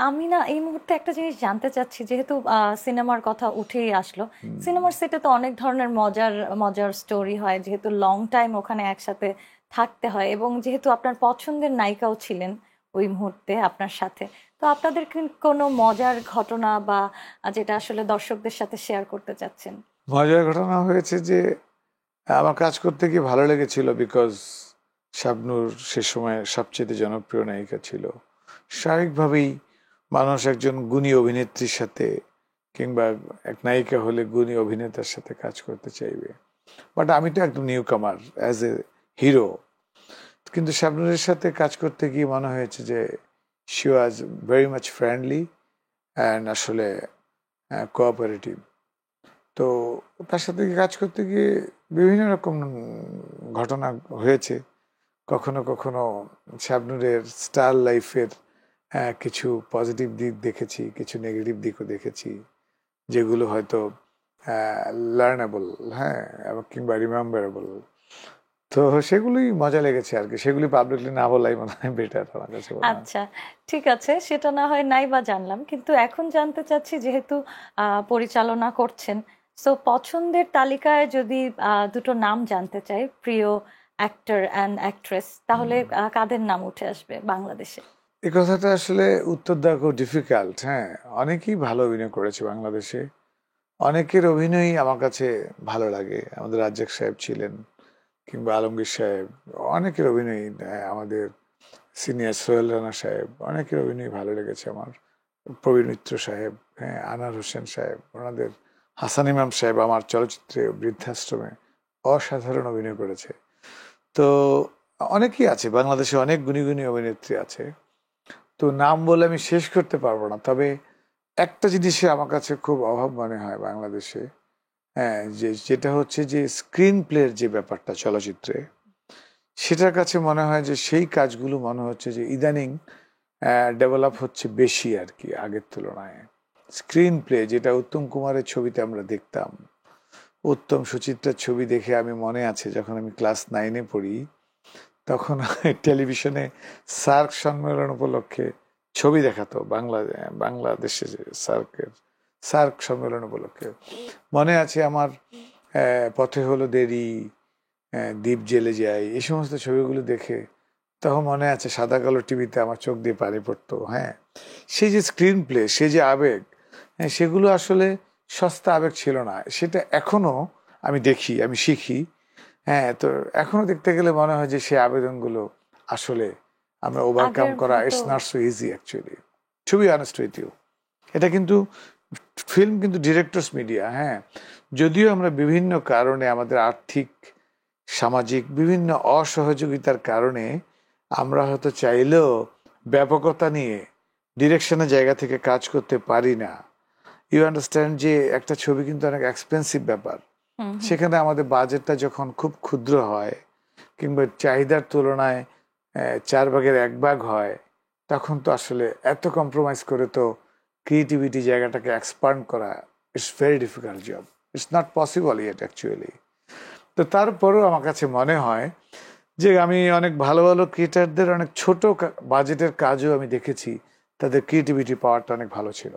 আমি না এই মুহূর্তে একটা জিনিস জানতে চাচ্ছি, যেহেতু সিনেমার কথা উঠেই আসলো। সিনেমার সেটে তো অনেক ধরনের মজার মজার স্টোরি হয়, যেহেতু লং টাইম ওখানে একসাথে থাকতে হয়, এবং যেহেতু আপনার পছন্দের নায়িকাও ছিলেন ওই মুহূর্তে আপনার সাথে। তো আপনাদের কি কোনো মজার ঘটনা বা যেটা আসলে দর্শকদের সাথে শেয়ার করতে চাচ্ছেন? মজার ঘটনা হয়েছে যে আমার কাজ করতে গিয়ে ভালো লেগেছিল, বিকজ শাবনূর সে সময় সবচেয়ে জনপ্রিয় নায়িকা ছিল। স্বাভাবিকভাবেই মানুষ একজন গুণী অভিনেত্রীর সাথে কিংবা এক নায়িকা হলে গুণী অভিনেতার সাথে কাজ করতে চাইবে। বাট আমি তো একদম নিউ কামার অ্যাজ এ হিরো, কিন্তু শাবনূরের সাথে কাজ করতে গিয়ে মনে হয়েছে যে she was very much friendly and আসলে কোঅপারেটিভ। তো তার সাথে কাজ করতে গিয়ে বিভিন্ন রকম ঘটনা হয়েছে। কখনো কখনো শাবনূরের স্টার লাইফের কিছু পজিটিভ দিক দেখেছি, কিছু নেগেটিভ দিকও দেখেছি, যেগুলো হয়তো লার্নেবল, হ্যাঁ, এবং কিংবা রিমেম্বারেবল। তো সেগুলোই মজা লেগেছে আর কি। সেগুলি পাবলিকলি না বলাই মনে হয় বেটার আমার কাছে মনে হয়। আচ্ছা, ঠিক আছে, সেটা না হয় নাই বা জানলাম, কিন্তু এখন জানতে চাচ্ছি, যেহেতু পরিচালনা করছেন, সো পছন্দের তালিকায় যদি দুটো নাম জানতে চাই, প্রিয় অ্যাক্টর অ্যান্ড অ্যাক্ট্রেস, তাহলে কাদের নাম উঠে আসবে বাংলাদেশে? এই কথাটা আসলে উত্তর দেওয়া খুব ডিফিকাল্ট। হ্যাঁ, অনেকেই ভালো অভিনয় করেছে বাংলাদেশে, অনেকের অভিনয়ই আমার কাছে ভালো লাগে। আমাদের রাজ্জাক সাহেব ছিলেন, কিংবা আলমগীর সাহেব, অনেকের অভিনয়, আমাদের সিনিয়র সোহেল রানা সাহেব, অনেকের অভিনয় ভালো লেগেছে আমার। প্রবীণ মিত্র সাহেব, হ্যাঁ, আনার হোসেন সাহেব, ওনাদের হাসান ইমাম সাহেব আমার চলচ্চিত্রে বৃদ্ধাশ্রমে অসাধারণ অভিনয় করেছে। তো অনেকেই আছে বাংলাদেশে, অনেক গুণী গুণী অভিনেত্রী আছে। তো নাম বলে আমি শেষ করতে পারবো না, তবে একটা জিনিসে আমার কাছে খুব অভাব মনে হয় বাংলাদেশে, হ্যাঁ, যেটা হচ্ছে যে স্ক্রিন প্লের যে ব্যাপারটা চলচ্চিত্রে, সেটার কাছে মনে হয় যে সেই কাজগুলো মনে হচ্ছে যে ইদানিং ডেভেলপ হচ্ছে বেশি আর কি আগের তুলনায়। স্ক্রিন প্লে যেটা উত্তম কুমারের ছবিতে আমরা দেখতাম, উত্তম সুচিত্রার ছবি দেখে আমি মনে আছে যখন আমি ক্লাস 9-এ পড়ি, তখন টেলিভিশনে সার্ক সম্মেলন উপলক্ষে ছবি দেখাতো বাংলাদেশে, যে সার্ক সম্মেলন উপলক্ষে মনে আছে আমার। পথে হলো দেরি, দ্বীপ জেলে যাই, এই সমস্ত ছবিগুলো দেখে তখন মনে আছে সাদা কালো টিভিতে আমার চোখ দিয়ে পানি পড়তো। হ্যাঁ, সেই যে স্ক্রিন প্লে, সেই যে আবেগ, হ্যাঁ, সেগুলো আসলে সস্তা আবেগ ছিল না। সেটা এখনো আমি দেখি, আমি শিখি। হ্যাঁ, তো এখনো দেখতে গেলে মনে হয় যে সেই আবেদনগুলো আসলে আমরা ওভারকাম আগের করা, মতো। It's not so easy actually, to be honest with you. এটা কিন্তু ফিল্ম কিন্তু ডিরেক্টরস মিডিয়া। হ্যাঁ, যদিও আমরা বিভিন্ন কারণে আমাদের আর্থিক সামাজিক বিভিন্ন অসহযোগিতার কারণে আমরা হয়তো চাইলেও ব্যাপকতা নিয়ে ডিরেকশনের জায়গা থেকে কাজ করতে পারি না। ইউ আন্ডারস্ট্যান্ড যে একটা ছবি কিন্তু অনেক এক্সপেন্সিভ ব্যাপার। হুম, হুম। সেখানে আমাদের বাজেটটা যখন খুব ক্ষুদ্র হয়, কিংবা চাহিদার তুলনায় 1/4 হয়, তখন তো আসলে এত কম্প্রোমাইজ করে তো ক্রিয়েটিভিটি জায়গাটাকে এক্সপান্ড করা, it's very difficult job, it's not possible yet actually. তো তারপরেও আমার কাছে মনে হয় যে আমি অনেক ভালো ভালো ক্রিয়েটারদের অনেক ছোট বাজেটের কাজও আমি দেখেছি, তাদের ক্রিয়েটিভিটি পাওয়ারটা অনেক ভালো ছিল।